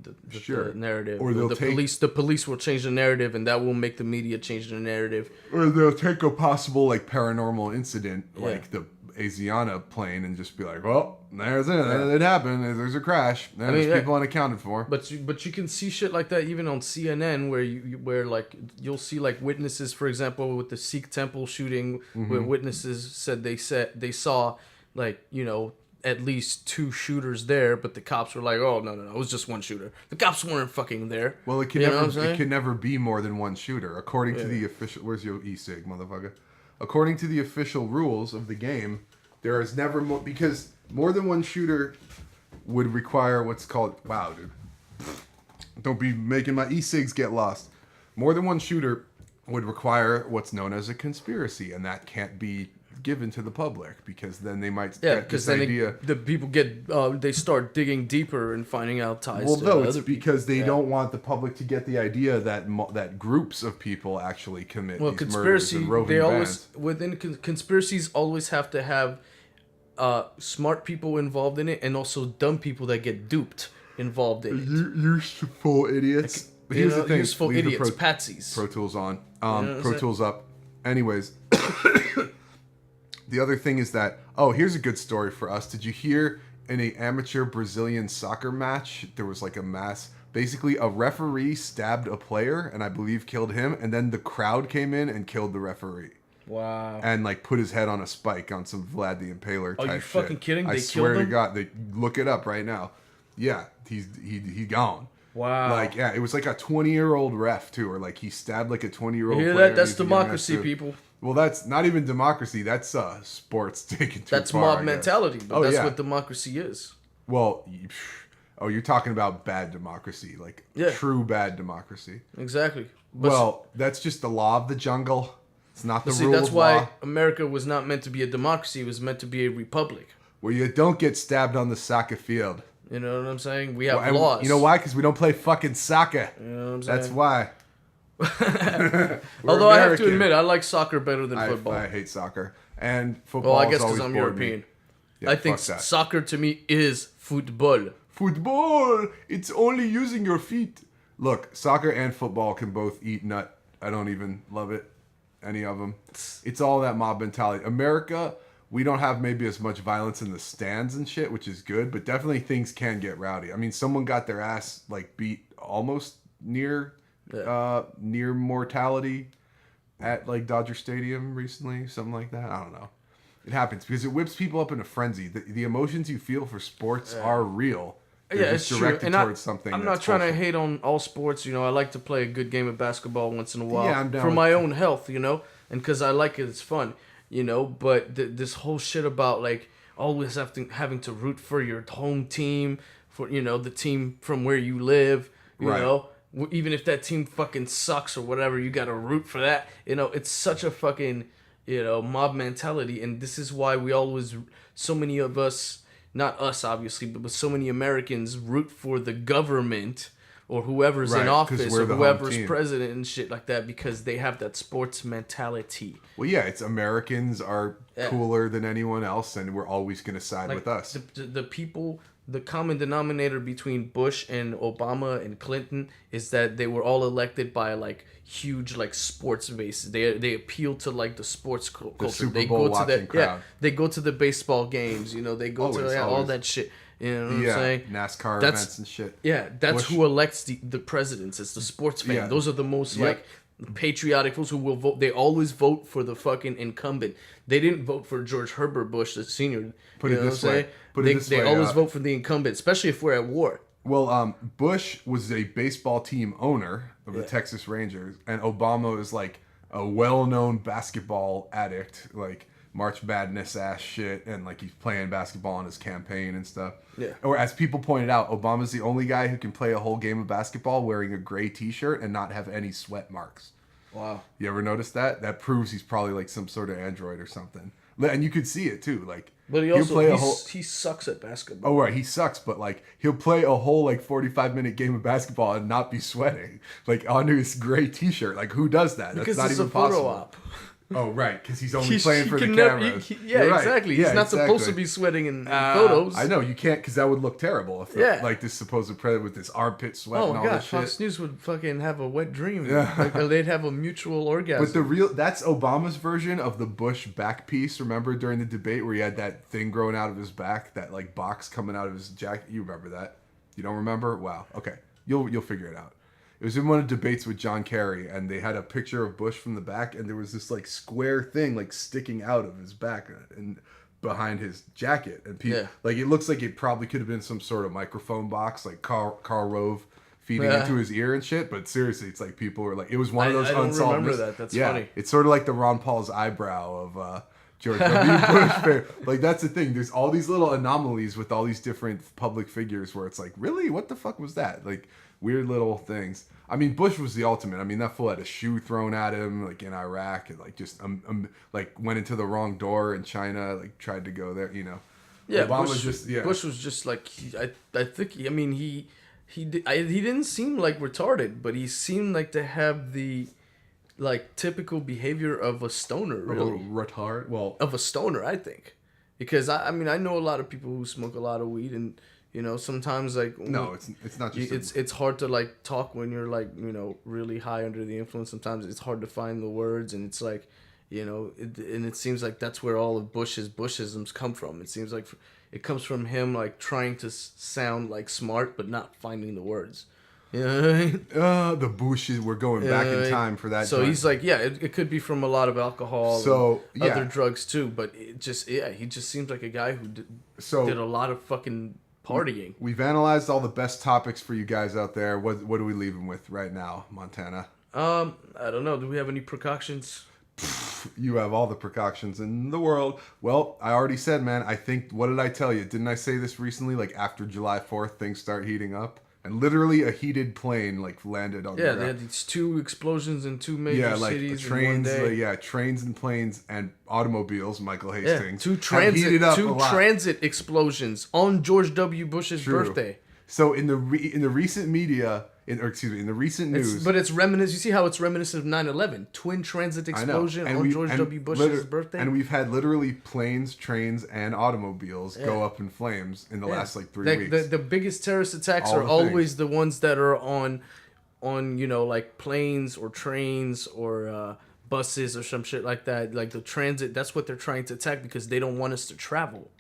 narrative. Or the police will change the narrative, and that will make the media change the narrative. Or they'll take a possible like paranormal incident, like the Asiana plane and just be like, well, there's it. It happened. There's a crash. There's people unaccounted for. But you can see shit like that even on CNN where like you'll see like witnesses, for example, with the Sikh temple shooting, where witnesses said they saw like, you know, at least 2 shooters there, but the cops were like, oh, no, it was just one shooter. The cops weren't fucking there. Well, it can never be more than one shooter. According to the official... Where's your e-cig, motherfucker? According to the official rules of the game, there is never more... Because more than one shooter would require what's called... Wow, dude. Don't be making my e-cigs get lost. More than one shooter would require what's known as a conspiracy, and that can't be given to the public because then they might get this idea. The people get they start digging deeper and finding out ties. Well, no, it's because they don't want the public to get the idea that that groups of people actually commit these murders and roving bands. Conspiracies always have to have smart people involved in it and also dumb people that get duped involved in it. Useful idiots. But here's the thing: useful idiots, patsies. Pro Tools on, Pro Tools up. Anyways. The other thing is that, here's a good story for us. Did you hear in an amateur Brazilian soccer match, there was like basically a referee stabbed a player and I believe killed him. And then the crowd came in and killed the referee. Wow. And like put his head on a spike on some Vlad the Impaler type shit. Are you fucking kidding? I swear to God, look it up right now. Yeah, he gone. Wow. Like, yeah, it was like a 20-year-old ref too, or like he stabbed like a 20-year-old player. You hear that? That's democracy, people. Well, that's not even democracy. That's sports taken too far. That's mob mentality, but that's what democracy is. Well, you're talking about bad democracy, like true bad democracy. Exactly. Well, that's just the law of the jungle. It's not the rule of law. That's why America was not meant to be a democracy. It was meant to be a republic. Where you don't get stabbed on the soccer field. You know what I'm saying? We have laws. You know why? Because we don't play fucking soccer. You know what I'm saying? That's why. Although American. I have to admit, I like soccer better than football. I hate soccer. And football. Well, I guess because I'm European. Yeah, I think soccer to me is football. Football! It's only using your feet. Look, soccer and football can both eat nut. I don't even love it. Any of them. It's all that mob mentality. America, we don't have maybe as much violence in the stands and shit, which is good, but definitely things can get rowdy. I mean, someone got their ass like beat almost near mortality at like Dodger Stadium recently, something like that. I don't know. It happens because it whips people up in a frenzy. The emotions you feel for sports are real. They're just directed towards something. I'm not trying to hate on all sports. You know, I like to play a good game of basketball once in a while for my own health. You know, and because I like it, it's fun. You know, but this whole shit about like always having to root for your home team, for the team from where you live. You know. Even if that team fucking sucks or whatever, you gotta root for that. You know, it's such a fucking, mob mentality. And this is why so many of us, not us obviously, but so many Americans root for the government or whoever's in office or whoever's president and shit like that because they have that sports mentality. Well, yeah, it's Americans are cooler than anyone else and we're always going to side with us. The common denominator between Bush and Obama and Clinton is that they were all elected by like huge like sports bases. They appeal to like the sports culture. The Super Bowl watching crowd. Yeah, they go to the baseball games. They go to all that shit. You know what I'm saying? NASCAR events and shit. Yeah, that's who elects the presidents. It's the sports fan. Yeah. Those are the most like patriotic folks who will vote. They always vote for the fucking incumbent. They didn't vote for George Herbert Bush, the senior. Put it this way. They always vote for the incumbent, especially if we're at war. Well, Bush was a baseball team owner of the Texas Rangers, and Obama is like a well-known basketball addict, like March Madness ass shit, and like he's playing basketball on his campaign and stuff. Yeah. Or as people pointed out, Obama's the only guy who can play a whole game of basketball wearing a gray T-shirt and not have any sweat marks. Wow. You ever notice that? That proves he's probably like some sort of android or something. And you could see it too, like. But he sucks at basketball. Oh right, he sucks, but like he'll play a whole like 45-minute game of basketball and not be sweating, like under his gray T-shirt. Like who does that? Because that's not it's even a photo possible. op. Oh, right, because he's only playing for the cameras. Yeah, exactly. He's not supposed to be sweating in photos. I know, you can't, because that would look terrible. If like this supposed predator with this armpit sweat and all that shit. Fox News would fucking have a wet dream. Yeah. Like, they'd have a mutual orgasm. But that's Obama's version of the Bush back piece. Remember during the debate where he had that thing growing out of his back, that like box coming out of his jacket? You remember that? You don't remember? Wow. Okay. You'll figure it out. It was in one of the debates with John Kerry, and they had a picture of Bush from the back, and there was this like square thing like sticking out of his back and behind his jacket, and people like it looks like it probably could have been some sort of microphone box, like Karl Rove feeding into his ear and shit. But seriously, it's like people were like, it was one of those unsolved. I don't remember that. That's funny. It's sort of like the Ron Paul's eyebrow of George W. Bush. Like that's the thing. There's all these little anomalies with all these different public figures where it's like, really, what the fuck was that? Like weird little things. I mean, Bush was the ultimate. I mean, that fool had a shoe thrown at him, like in Iraq, and like just like went into the wrong door in China, like tried to go there, you know. Yeah, Bush was just like I think he didn't seem like retarded, but he seemed like to have the like typical behavior of a stoner, really. Of a stoner, I think, because I mean I know a lot of people who smoke a lot of weed and. You know, sometimes like it's not just it's hard to like talk when you're like really high under the influence. Sometimes it's hard to find the words, and it's like and it seems like that's where all of Bush's Bushisms come from. It seems like it comes from him like trying to sound like smart but not finding the words. You know what I mean? The Bushes, we're going back in time for that. So joint. He's like, it could be from a lot of alcohol and other drugs too, but he just seems like a guy who did a lot of fucking partying. We've analyzed all the best topics for you guys out there. What do we leave them with right now, Montana? I don't know. Do we have any precautions? You have all the precautions in the world. Well, I already said, man, I think, what did I tell you? Didn't I say this recently? Like after July 4th, things start heating up. And literally a heated plane like landed on the ground. They had these 2 explosions in 2 major cities trains, in one day. Trains and planes and automobiles, Michael Hastings. 2 transit explosions on George W. Bush's birthday. So in the recent media, in the recent news, it's reminiscent. You see how it's reminiscent of 9/11, twin transit explosion on George W. Bush's birthday. And we've had literally planes, trains, and automobiles go up in flames in the last like 3 weeks. The biggest terrorist attacks are always the ones that are on like planes or trains or buses or some shit like that. Like the transit, that's what they're trying to attack because they don't want us to travel.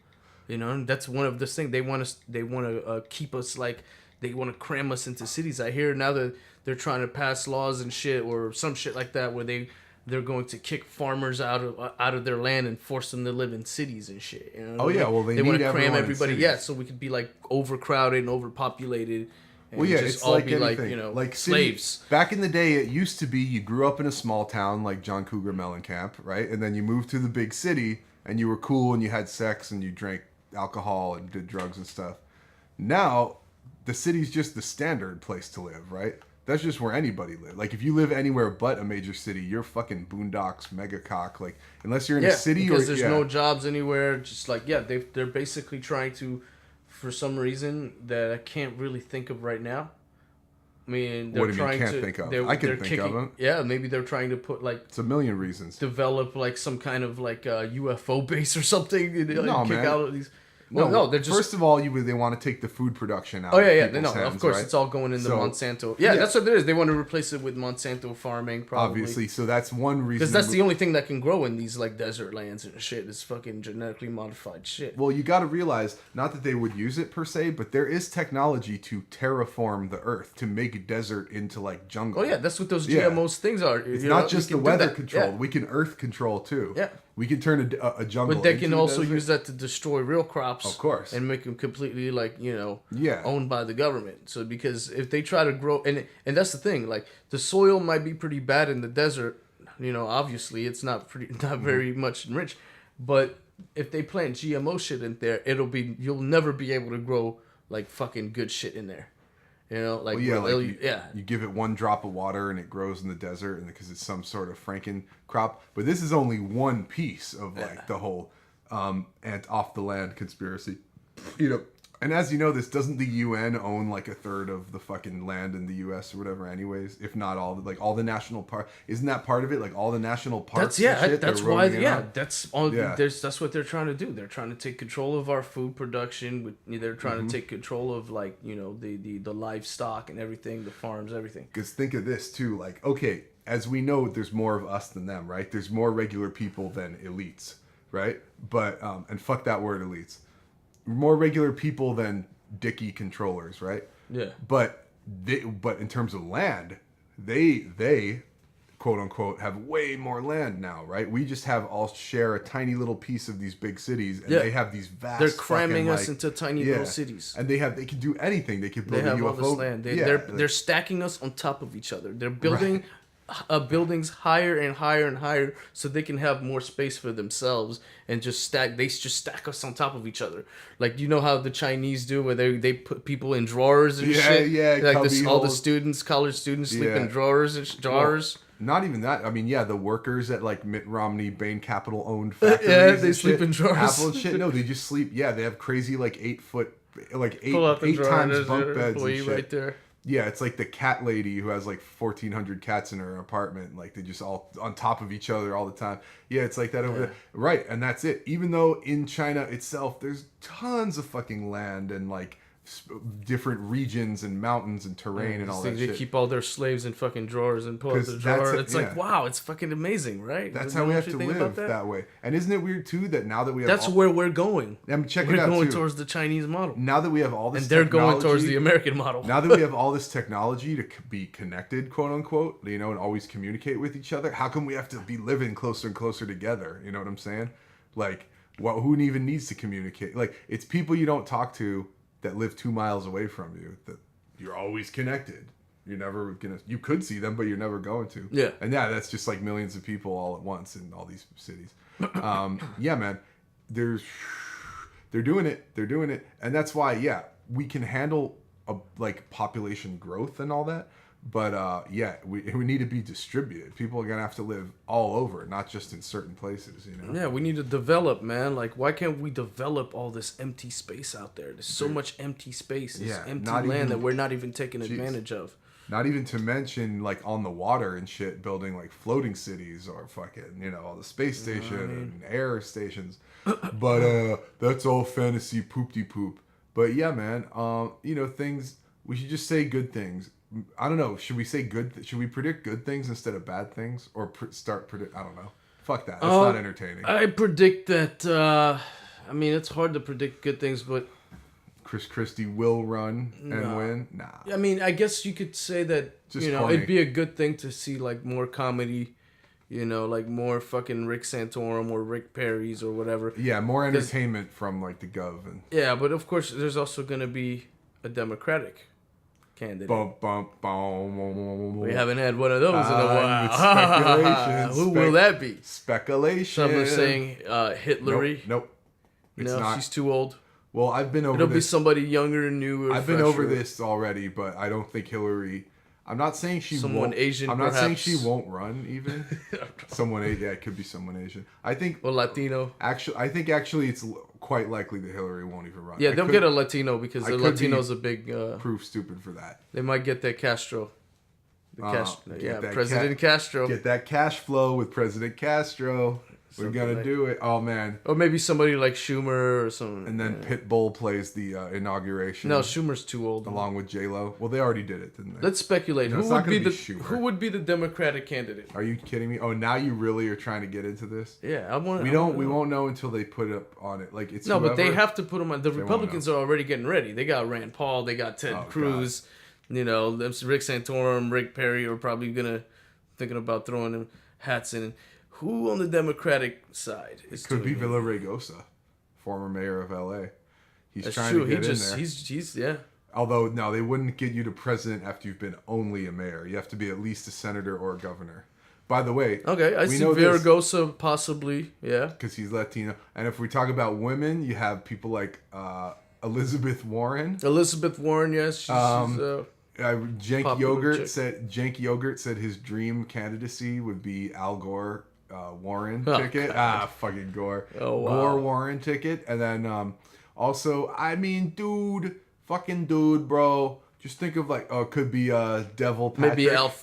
You know, that's one of the things they want to keep us like. They want to cram us into cities. I hear now that they're trying to pass laws and shit or some shit like that where they're going to kick farmers out of their land and force them to live in cities and shit. You know they want to cram everybody. So we could be like overcrowded and overpopulated. And it's all like be anything. Like slaves. Back in the day, it used to be you grew up in a small town like John Cougar Mellencamp, right? And then you moved to the big city and you were cool and you had sex and you drank alcohol and did drugs and stuff. Now, the city's just the standard place to live, right? That's just where anybody lives. Like, if you live anywhere but a major city, you're fucking boondocks, mega cock. Like, unless you're in a city because there's no jobs anywhere. Just like, they're basically trying to, for some reason that I can't really think of right now. I mean, they're trying to think of. I can think of them. Yeah, maybe they're trying to put like. It's a million reasons. Develop like some kind of like UFO base or something. And, no, kick man. out of these. No, they're just... First of all, they want to take the food production out. Of course, right? It's all going into Monsanto. Yeah, that's what it is. They want to replace it with Monsanto farming, probably. Obviously, so that's one reason. Because that's the only thing that can grow in these like desert lands and shit is fucking genetically modified shit. Well, you got to realize, not that they would use it per se, but there is technology to terraform the earth to make desert into like jungle. Oh yeah, that's what those GMOs things are. It's not just the weather control. We can earth control too. Yeah. We can turn a jungle. But they can also use that to destroy real crops. Of course. And make them completely owned by the government. So because if they try to grow and that's the thing, like the soil might be pretty bad in the desert. Obviously it's not very much enriched. But if they plant GMO shit in there, you'll never be able to grow like fucking good shit in there. You give it one drop of water and it grows in the desert, and because it's some sort of Franken crop. But this is only one piece of like the whole and off the land conspiracy. And as you know, this doesn't the UN own like a third of the fucking land in the U.S. or whatever? Anyways, if not all, like all the national park, isn't that part of it? Like all the national parks. That's why. That's all. Yeah. That's what they're trying to do. They're trying to take control of our food production. They're trying to take control of like the livestock and everything, the farms, everything. Because think of this too. Like okay, as we know, there's more of us than them, right? There's more regular people than elites, right? But and fuck that word, elites. More regular people than dicky controllers, right? Yeah. But in terms of land, they quote unquote have way more land now, right? We just have all share a tiny little piece of these big cities, and they have these vast. They're cramming us into tiny little cities, and they can do anything. They can build a UFO. All this land. They're stacking us on top of each other. They're building. Buildings higher and higher and higher so they can have more space for themselves and just stack us on top of each other. Like, you know how the Chinese do where they put people in drawers and shit? Yeah, like all the students, college students sleep in drawers and jars. Well, not even that. I mean, the workers at like Mitt Romney, Bain Capital owned factories. They sleep in drawers. Apple and shit. No, they just sleep. Yeah, they have crazy like 8 foot, like eight times bunk beds and shit. Right there. Yeah, it's like the cat lady who has like 1,400 cats in her apartment. Like they just all on top of each other all the time. Yeah, it's like that over there. Right, and that's it. Even though in China itself, there's tons of fucking land and like different regions and mountains and terrain and all that shit. They keep all their slaves in fucking drawers and pull out the drawer. It's like, wow, it's fucking amazing, right? That's how we have to live that way. And isn't it weird too that now that we have that's where we're going. I mean, we're going towards the Chinese model. Now that we have all this, and they're going towards the American model. Now that we have all this technology to be connected, quote unquote, and always communicate with each other, how come we have to be living closer and closer together? You know what I'm saying? Like, who even needs to communicate? Like, it's people you don't talk to that live 2 miles away from you, that you're always connected. You're never gonna. You could see them, but you're never going to. Yeah. And that's just like millions of people all at once in all these cities. Yeah, man. They're doing it. They're doing it, and that's why we can handle like population growth and all that. But we need to be distributed. People are gonna have to live all over, not just in certain places. Yeah, we need to develop, man. Like, why can't we develop all this empty space out there? There's so much empty space, empty land that we're not even taking advantage of. Not even to mention like on the water and shit, building like floating cities or fucking all the space station and air stations. But that's all fantasy poop-de-poop. But yeah, man. Things we should just say good things. I don't know. Should we say should we predict good things instead of bad things, or start predict? I don't know. Fuck that. It's not entertaining. I predict that. I mean, it's hard to predict good things, but Chris Christie will run and win. Nah. I mean, I guess you could say that. Just it'd be a good thing to see like more comedy. Like more fucking Rick Santorum or Rick Perry's or whatever. Yeah, more entertainment from like the Gov. Yeah, but of course, there's also gonna be a Democratic candidate. We haven't had one of those in a while. Who will that be? Speculation. Some are saying Hillary. Nope. It's not. She's too old. Well, I've been over It'll be somebody younger and newer. I've been over this already, but I don't think Hillary... I'm not saying she won't. Asian, I'm not saying she won't run even. It could be someone Asian. I think... Or Latino. I think it's quite likely that Hillary won't even run. Yeah, they'll get a Latino because the Latino's a big... proof stupid for that. They might get that Castro. President Castro. Get that cash flow with President Castro. We're going to do it. Oh, man. Or maybe somebody like Schumer or something. And then Pitbull plays the inauguration. No, Schumer's too old. Along with J-Lo. Well, they already did it, didn't they? Let's speculate. Who would be the Democratic candidate? Are you kidding me? Oh, now you really are trying to get into this? Yeah, We won't know until they put it on it. Like it's but they have to put them on. The Republicans are already getting ready. They got Rand Paul. They got Ted Cruz. God. Rick Santorum, Rick Perry are probably thinking about throwing them hats in. Who on the Democratic side is could be Villaraigosa, former mayor of LA. He's trying to get in there. He's Although no, they wouldn't get you to president after you've been only a mayor. You have to be at least a senator or a governor. By the way, okay, I see Villaraigosa possibly, because he's Latino. And if we talk about women, you have people like Elizabeth Warren. Yes, she's Jank Yogurt said his dream candidacy would be Al Gore Warren ticket. God. Fucking Gore. Oh, wow. Gore Warren ticket. And then Also, I mean, dude, fucking dude, bro. Just think of like, it could be Devil Patrick.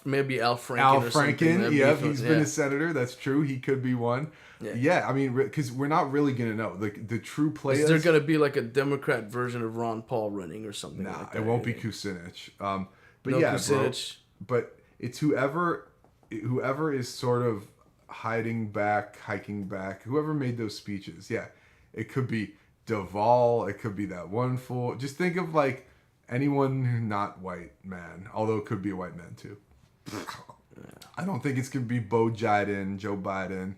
Maybe Al Franken. Al Franken, yeah, he's been a senator. That's true. He could be one. Yeah, I mean, because we're not really gonna know the true players. Is there gonna be like a Democrat version of Ron Paul running or something? Nah, like that? It won't be Kucinich. But no yeah, Kucinich. Bro. But it's whoever is sort of hiking back. Whoever made those speeches. Yeah, it could be Duvall. It could be that one fool. Just think of like. Anyone not white man, although it could be a white man too. I don't think it's gonna be Joe Biden.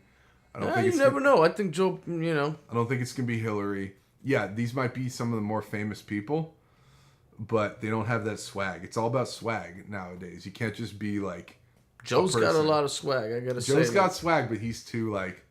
I don't think you never know. I think Joe, I don't think it's gonna be Hillary. Yeah, these might be some of the more famous people, but they don't have that swag. It's all about swag nowadays. You can't just be like. Joe's got a lot of swag. I gotta say. Joe's got swag, but he's too like.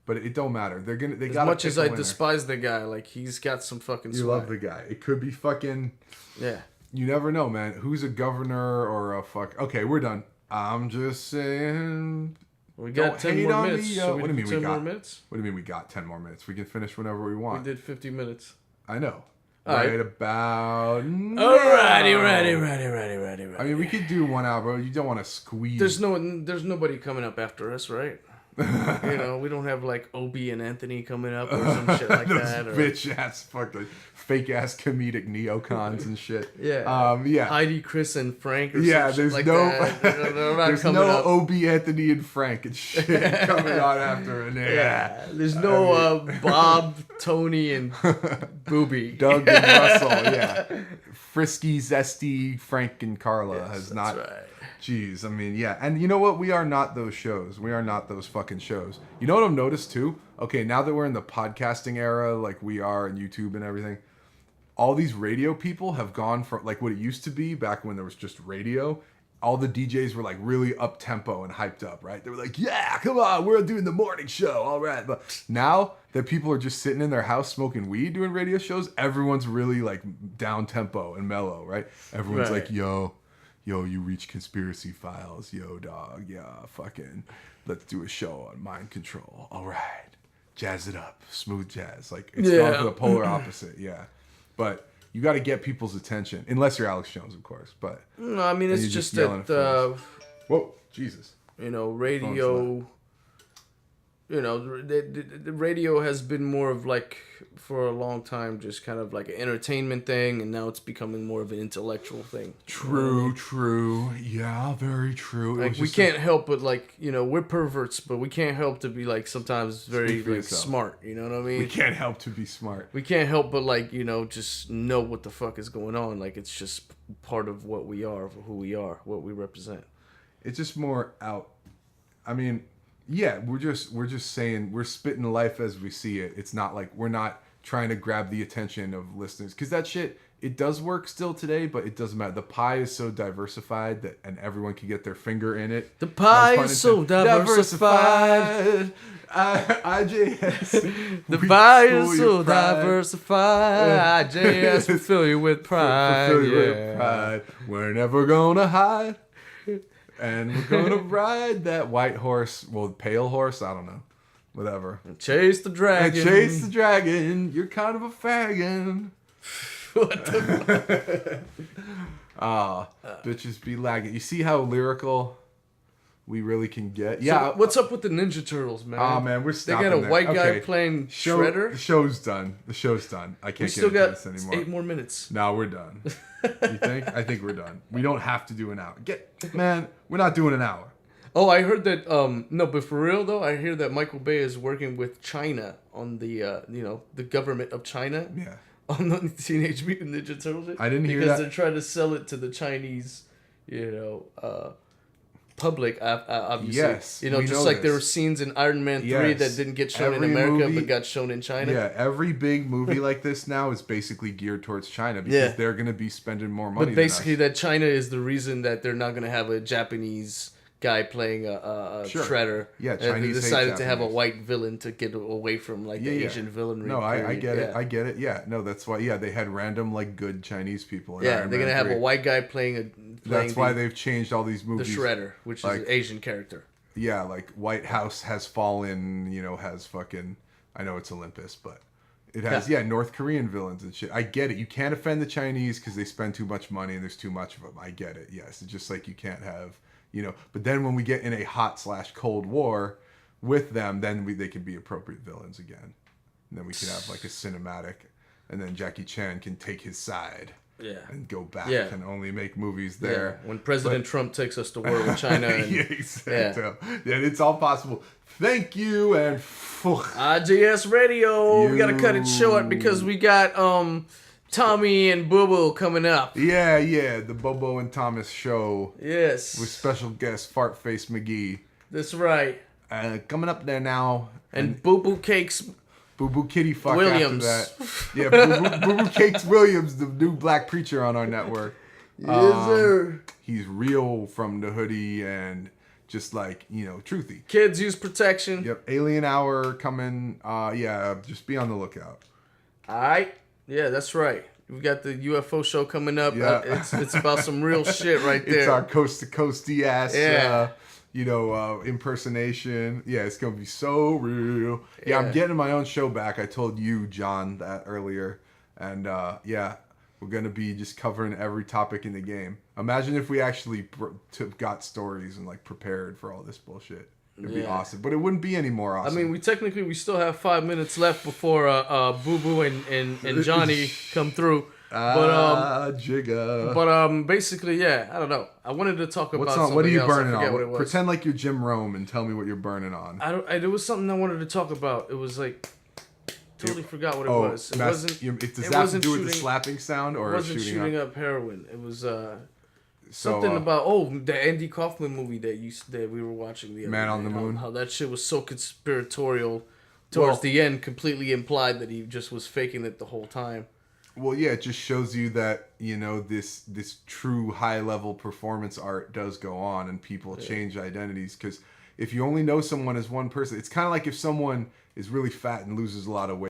But it don't matter. They got. As much as I despise the guy, like he's got some fucking swag. You love the guy. It could be fucking. Yeah. You never know, man. Who's a governor or a fuck? Okay, we're done. I'm just saying. We got 10 more minutes. What do you mean we got? 10 more minutes? What do you mean we got 10 more minutes? We can finish whenever we want. We did 50 minutes. I know. Right about now. Alrighty. I mean, we could do 1 hour, bro. You don't want to squeeze. There's nobody coming up after us, right? We don't have like Obi and Anthony coming up or some shit like that. Or bitch ass, fucking fake ass comedic neocons and shit. Yeah. Yeah. Heidi, Chris, and Frank. Or yeah. Some There's shit no. like that. There's no up. Obi, Anthony, and Frank and shit coming on after. Yeah. There's no Bob, Tony, and Booby. Doug and Russell. Yeah. Frisky, Zesty, Frank, and Carla has not. That's right. Jeez, I mean, yeah. And you know what? We are not those shows. We are not those fucking shows. You know what I've noticed too? Okay, now that we're in the podcasting era, like we are, and YouTube and everything, all these radio people have gone from like what it used to be back when there was just radio. All the DJs were like really up tempo and hyped up, right? They were like, yeah, come on, we're doing the morning show, all right. But now that people are just sitting in their house smoking weed doing radio shows, everyone's really like down tempo and mellow, right? Everyone's like, yo, you reach conspiracy files. Yo, dog. Yeah, fucking. Let's do a show on mind control. All right. Jazz it up. Smooth jazz. Like, it's gone for the polar opposite. Yeah. But you got to get people's attention. Unless you're Alex Jones, of course. But no, I mean, it's just that... whoa, Jesus. Radio... the radio has been more of like, for a long time, just kind of like an entertainment thing, and now it's becoming more of an intellectual thing. True. Yeah, very true. Like, we can't help but like, we're perverts, but we can't help to be like sometimes very like smart. You know what I mean? We can't help to be smart. We can't help but like, just know what the fuck is going on. Like, it's just part of what we are, who we are, what we represent. It's just more out. I mean... Yeah, we're just saying, we're spitting life as we see it. It's not like we're not trying to grab the attention of listeners, because that shit, it does work still today, but it doesn't matter. The pie is so diversified that, and everyone can get their finger in it. The pie is so diversified. IJS. The pie is so diversified. IJS will fill you with pride. With pride. We're never gonna hide. And we're going to ride that white horse. Well, pale horse. I don't know. Whatever. And chase the dragon. You're kind of a faggot. What the fuck? Bitches be lagging. You see how lyrical we really can get? Yeah. So what's up with the Ninja Turtles, man? Oh, man. We're stopping. They got a white guy playing Shredder? The show's done. I can't get into this anymore. 8 more minutes. No, we're done. You think? I think we're done. We don't have to do an hour. Man, we're not doing an hour. Oh, I heard that. No, but for real though, I hear that Michael Bay is working with China on the, the government of China. Yeah. On the Teenage Mutant Ninja Turtles. I didn't hear that because they're trying to sell it to the Chinese, public. Obviously. Yes. Just like there were scenes in Iron Man 3 that didn't get shown in America but got shown in China. Yeah, every big movie like this now is basically geared towards China because they're going to be spending more money. But basically, that China is the reason that they're not going to have a Japanese guy playing a Shredder. Yeah, Chinese they decided to have a white villain to get away from the Asian villainry. No, I get it. I get it. Yeah, no, that's why. Yeah, they had random good Chinese people. They're gonna have a white guy playing that's why they've changed all these movies. The Shredder, which is an Asian character. Yeah, like White House has fallen. Has fucking. I know it's Olympus, but It has, North Korean villains and shit. I get it. You can't offend the Chinese because they spend too much money and there's too much of them. I get it. Yes. It's just like you can't have, But then when we get in a hot/cold war with them, then they can be appropriate villains again. And then we can have like a cinematic. And then Jackie Chan can take his side. Yeah. And go back and only make movies there. Yeah. When President Trump takes us to war with China. And, exactly. Yeah, it's all possible. Thank you and IJS Radio. We gotta cut it short because we got Tommy and Bobo coming up. Yeah, the Bobo and Thomas show. Yes. With special guest Fartface McGee. That's right. Coming up there now. And Boo Boo Cakes. Boo Boo Kitty fuck Williams. After that. Yeah, Boo Boo Cakes Williams, the new black preacher on our network. Yes, sir. He's real from the hoodie and just like, truthy. Kids use protection. Yep. Alien Hour coming. Just be on the lookout. All right. Yeah, that's right. We got the UFO show coming up. Yeah. It's about some real shit right there. It's our coast to coasty ass. Yeah. Impersonation. Yeah, it's gonna be so real. Yeah, I'm getting my own show back. I told you, John, that earlier, and we're gonna be just covering every topic in the game. Imagine if we actually got stories and like prepared for all this bullshit. It'd be awesome, but it wouldn't be any more awesome. I mean, we still have 5 minutes left before Boo Boo and Johnny come through. Jigga. But basically, I don't know. I wanted to talk about something what are you else. burning on? Pretend like you're Jim Rome and tell me what you're burning on. There was something I wanted to talk about. It was like totally forgot what it was. It wasn't. Does that have to do with the slapping sound or it wasn't shooting up heroin? It was something about the Andy Kaufman movie that we were watching the other Man on day. the Moon. How that shit was so conspiratorial. Towards the end, completely implied that he just was faking it the whole time. Well, yeah, it just shows you that, this true high-level performance art does go on and people change identities. Because if you only know someone as one person, it's kind of like if someone is really fat and loses a lot of weight.